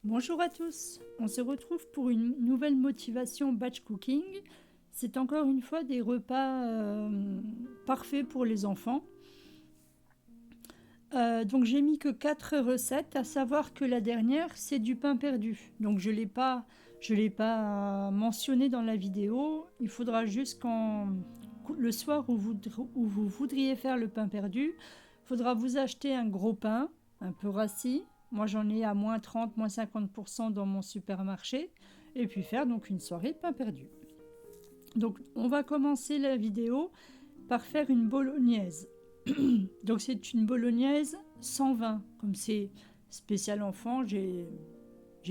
Bonjour à tous, on se retrouve pour une nouvelle motivation batch cooking. C'est encore une fois des repas parfaits pour les enfants. Donc j'ai mis que 4 recettes, à savoir que la dernière c'est du pain perdu. Donc je l'ai pas mentionné dans la vidéo. Il faudra juste le soir où vous voudriez faire le pain perdu, il faudra vous acheter un gros pain, un peu rassis. Moi j'en ai à moins 30, moins 50% dans mon supermarché. Et puis faire donc une soirée pain perdu. Donc on va commencer la vidéo par faire une bolognaise. Donc c'est une bolognaise sans vin. Comme c'est spécial enfant, j'ai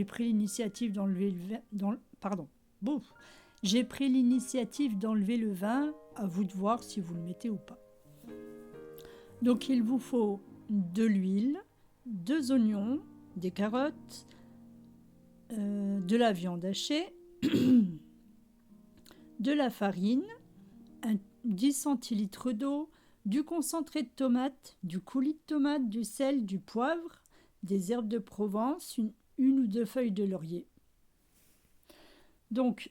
pris l'initiative d'enlever le vin. Pardon. Bon. J'ai pris l'initiative d'enlever le vin. À vous de voir si vous le mettez ou pas. Donc il vous faut de l'huile, 2 oignons, des carottes, de la viande hachée, de la farine, 10 centilitres d'eau, du concentré de tomate, du coulis de tomate, du sel, du poivre, des herbes de Provence, une ou deux feuilles de laurier. Donc,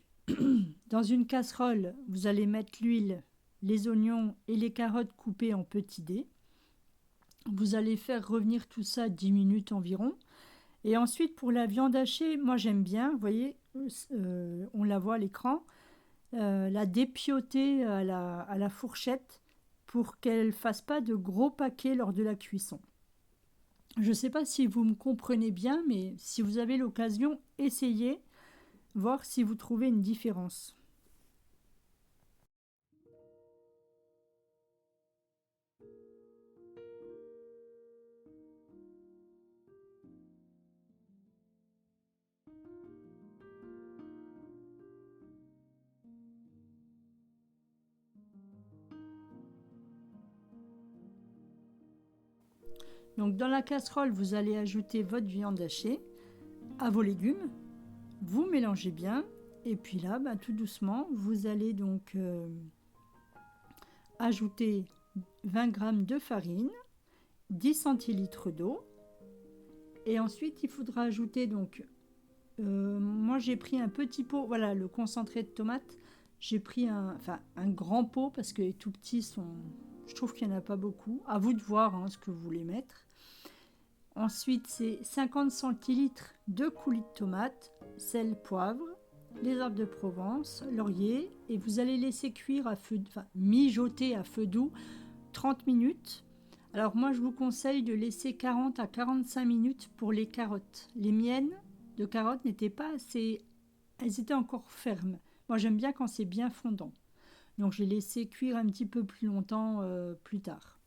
dans une casserole, vous allez mettre l'huile, les oignons et les carottes coupées en petits dés. Vous allez faire revenir tout ça 10 minutes environ. Et ensuite, pour la viande hachée, moi j'aime bien, vous voyez, on la voit à l'écran, la dépioter à la fourchette pour qu'elle ne fasse pas de gros paquets lors de la cuisson. Je ne sais pas si vous me comprenez bien, mais si vous avez l'occasion, essayez, voir si vous trouvez une différence. Donc dans la casserole, vous allez ajouter votre viande hachée à vos légumes. Vous mélangez bien. Et puis là, tout doucement, vous allez donc ajouter 20 g de farine, 10 centilitres d'eau. Et ensuite, il faudra ajouter donc, moi j'ai pris un petit pot, voilà, le concentré de tomate. J'ai pris un grand pot parce que les tout petits sont, je trouve qu'il n'y en a pas beaucoup. À vous de voir ce que vous voulez mettre. Ensuite, c'est 50 centilitres de coulis de tomate, sel, poivre, les herbes de Provence, laurier, et vous allez laisser cuire mijoter à feu doux 30 minutes. Alors moi, je vous conseille de laisser 40 à 45 minutes pour les carottes. Les miennes de carottes n'étaient pas assez, elles étaient encore fermes. Moi, j'aime bien quand c'est bien fondant. Donc, j'ai laissé cuire un petit peu plus longtemps plus tard.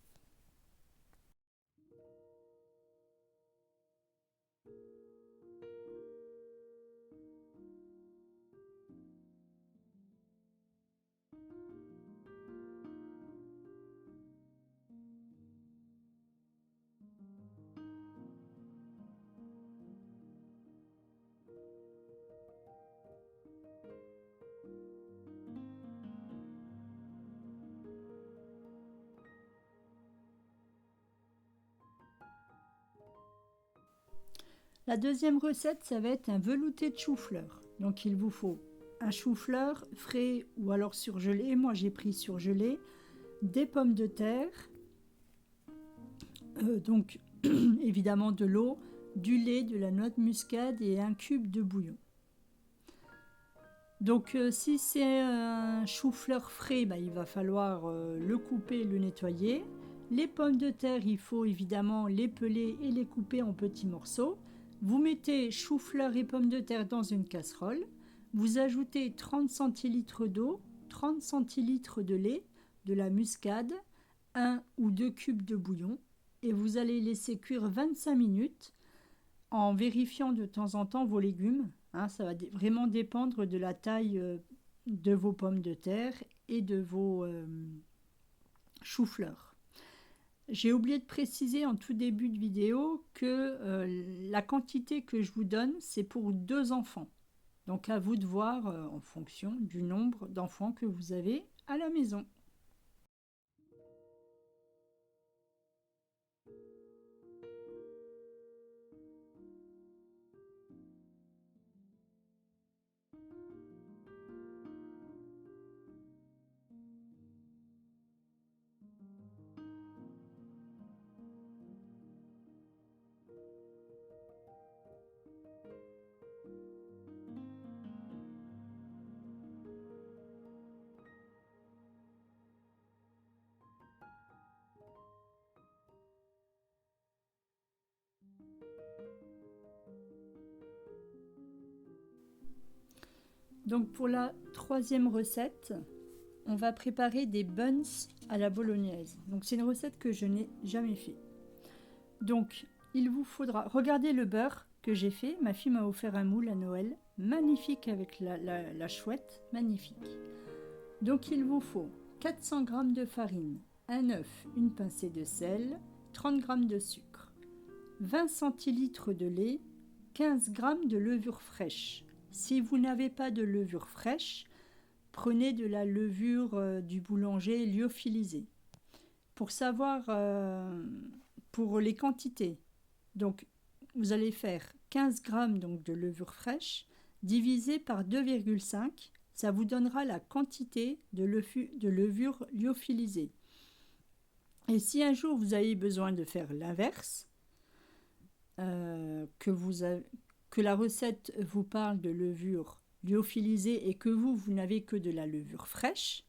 La deuxième recette, ça va être un velouté de chou-fleur. Donc il vous faut un chou-fleur frais ou alors surgelé. Moi j'ai pris surgelé, des pommes de terre, donc évidemment de l'eau, du lait, de la noix de muscade et un cube de bouillon. Donc si c'est un chou-fleur frais, il va falloir le couper, le nettoyer. Les pommes de terre, il faut évidemment les peler et les couper en petits morceaux. Vous mettez chou-fleur et pommes de terre dans une casserole. Vous ajoutez 30 centilitres d'eau, 30 centilitres de lait, de la muscade, 1 ou 2 cubes de bouillon et vous allez laisser cuire 25 minutes en vérifiant de temps en temps vos légumes. Ça va vraiment dépendre de la taille de vos pommes de terre et de vos choux-fleurs. J'ai oublié de préciser en tout début de vidéo que la quantité que je vous donne, c'est pour 2 enfants. Donc à vous de voir en fonction du nombre d'enfants que vous avez à la maison. Donc pour la troisième recette, on va préparer des buns à la bolognaise. Donc c'est une recette que je n'ai jamais fait. Donc il vous faudra, regardez le beurre que j'ai fait. Ma fille m'a offert un moule à Noël, magnifique avec la chouette, magnifique. Donc il vous faut 400 g de farine, un œuf, une pincée de sel, 30 g de sucre, 20 centilitres de lait, 15 g de levure fraîche. Si vous n'avez pas de levure fraîche, prenez de la levure du boulanger lyophilisée. Pour savoir, pour les quantités, donc vous allez faire 15 g donc, de levure fraîche divisé par 2,5, ça vous donnera la quantité de levure lyophilisée. Et si un jour vous avez besoin de faire l'inverse, que la recette vous parle de levure lyophilisée et que vous n'avez que de la levure fraîche,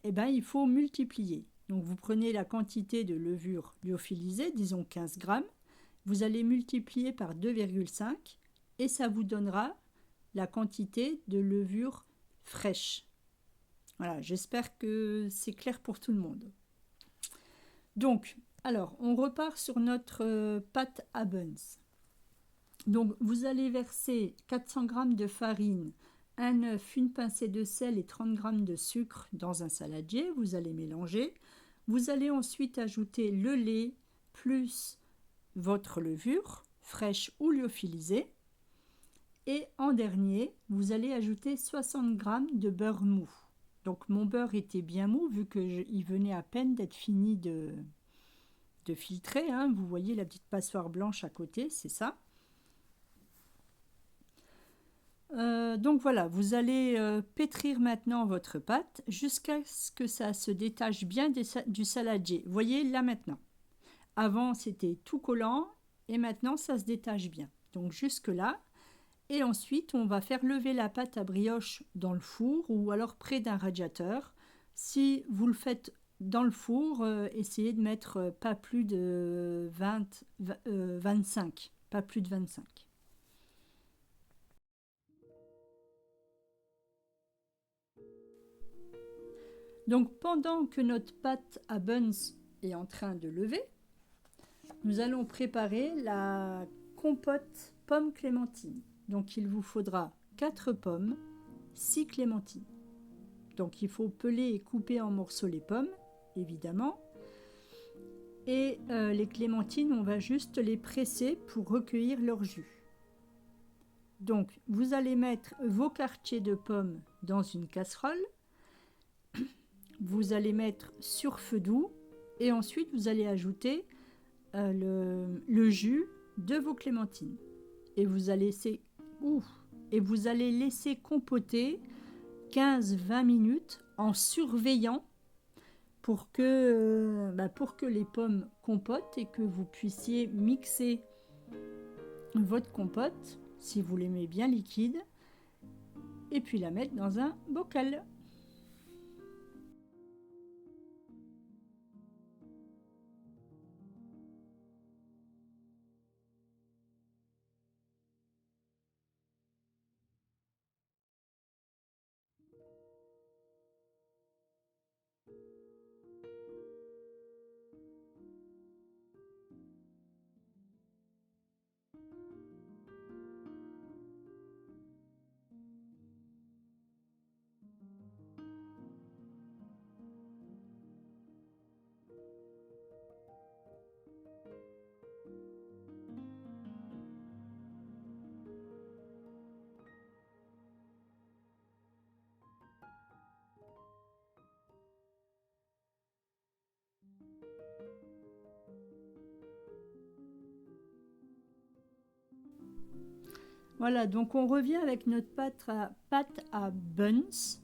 eh ben, il faut multiplier. Donc vous prenez la quantité de levure lyophilisée, disons 15 g, vous allez multiplier par 2,5 et ça vous donnera la quantité de levure fraîche. Voilà, j'espère que c'est clair pour tout le monde. Donc, alors, on repart sur notre pâte à buns. Donc, vous allez verser 400 g de farine, un œuf, une pincée de sel et 30 g de sucre dans un saladier. Vous allez mélanger. Vous allez ensuite ajouter le lait plus votre levure fraîche ou lyophilisée. Et en dernier, vous allez ajouter 60 g de beurre mou. Donc mon beurre était bien mou vu qu'il venait à peine d'être fini de filtrer. Hein. Vous voyez la petite passoire blanche à côté, c'est ça. Donc voilà, vous allez pétrir maintenant votre pâte jusqu'à ce que ça se détache bien du saladier. Vous voyez là maintenant. Avant c'était tout collant et maintenant ça se détache bien. Donc jusque là. Et ensuite on va faire lever la pâte à brioche dans le four ou alors près d'un radiateur. Si vous le faites dans le four, essayez de mettre pas plus de 25, pas plus de 25. Donc pendant que notre pâte à buns est en train de lever, nous allons préparer la compote pomme clémentine. Donc il vous faudra 4 pommes, 6 clémentines. Donc il faut peler et couper en morceaux les pommes, évidemment. Et les clémentines, on va juste les presser pour recueillir leur jus. Donc vous allez mettre vos quartiers de pommes dans une casserole. Vous allez mettre sur feu doux et ensuite vous allez ajouter le jus de vos clémentines. Et vous allez laisser compoter 15-20 minutes en surveillant pour que les pommes compotent et que vous puissiez mixer votre compote, si vous l'aimez bien liquide, et puis la mettre dans un bocal. Voilà, donc on revient avec notre pâte à buns.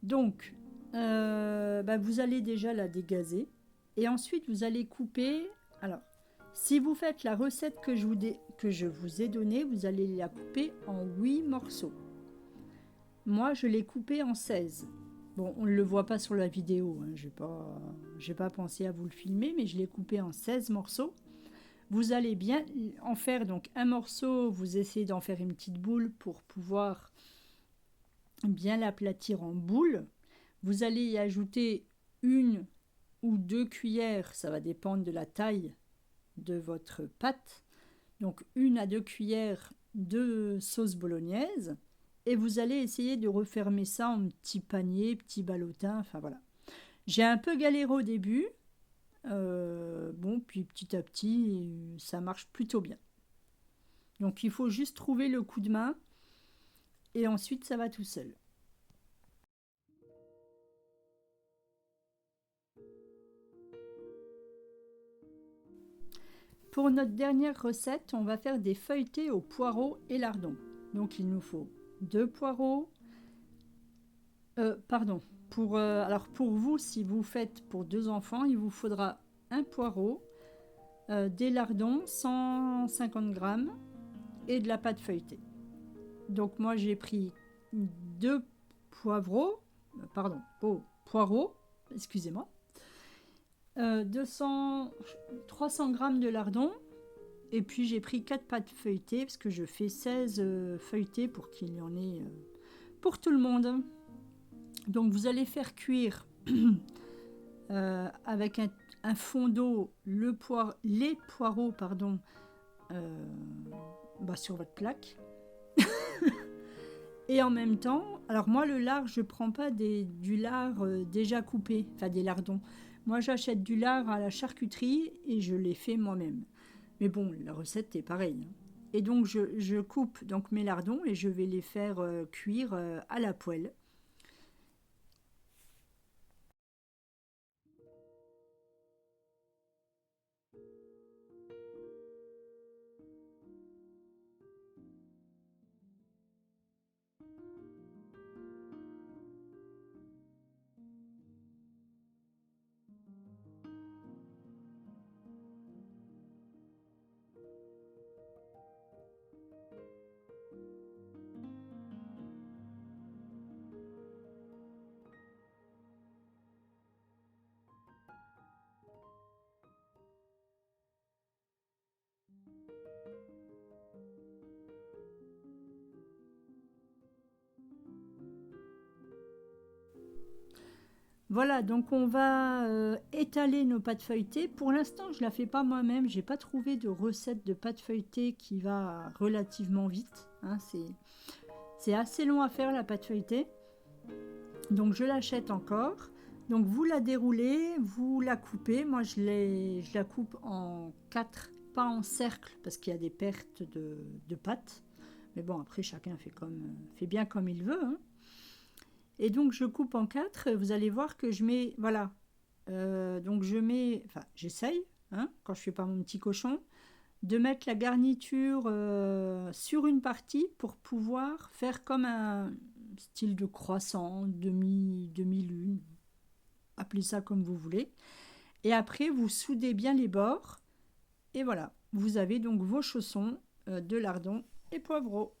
Donc, vous allez déjà la dégazer. Et ensuite, vous allez couper. Alors, si vous faites la recette que je vous ai donnée, vous allez la couper en 8 morceaux. Moi, je l'ai coupée en 16. Bon, on ne le voit pas sur la vidéo. Hein, j'ai pas pensé à vous le filmer, mais je l'ai coupé en 16 morceaux. Vous allez bien en faire donc un morceau, vous essayez d'en faire une petite boule pour pouvoir bien l'aplatir en boule. Vous allez y ajouter 1 ou 2 cuillères, ça va dépendre de la taille de votre pâte. Donc 1 à 2 cuillères de sauce bolognaise. Et vous allez essayer de refermer ça en petit panier, petit ballotin, enfin voilà. J'ai un peu galéré au début. Bon, puis petit à petit, ça marche plutôt bien. Donc il faut juste trouver le coup de main et ensuite ça va tout seul. Pour notre dernière recette, on va faire des feuilletés aux poireaux et lardons. Donc il nous faut 2 poireaux. Pardon. Alors pour vous, si vous faites pour 2 enfants, il vous faudra un poireau, des lardons, 150 grammes et de la pâte feuilletée. Donc moi j'ai pris 2 poireaux, excusez-moi, 300 grammes de lardons, et puis j'ai pris 4 pâtes feuilletées, parce que je fais 16 feuilletés pour qu'il y en ait pour tout le monde. Donc vous allez faire cuire avec un fond d'eau les poireaux sur votre plaque. Et en même temps, alors moi le lard, je ne prends pas du lard déjà coupé, enfin des lardons. Moi j'achète du lard à la charcuterie et je l'ai fait moi-même. Mais bon, la recette est pareille. Et donc je coupe donc mes lardons et je vais les faire cuire à la poêle. Voilà, donc on va étaler nos pâtes feuilletées. Pour l'instant, je ne la fais pas moi-même. J'ai pas trouvé de recette de pâte feuilletée qui va relativement vite. Hein, c'est assez long à faire la pâte feuilletée. Donc je l'achète encore. Donc vous la déroulez, vous la coupez. Moi je la coupe en 4, pas en cercle parce qu'il y a des pertes de pâte. Mais bon, après chacun fait bien comme il veut. Hein. Et donc je coupe en 4. Vous allez voir que je mets, voilà. Donc j'essaye, hein, quand je fais pas mon petit cochon, de mettre la garniture sur une partie pour pouvoir faire comme un style de croissant, demi-lune, appelez ça comme vous voulez. Et après, vous soudez bien les bords. Et voilà, vous avez donc vos chaussons de lardons et poireaux.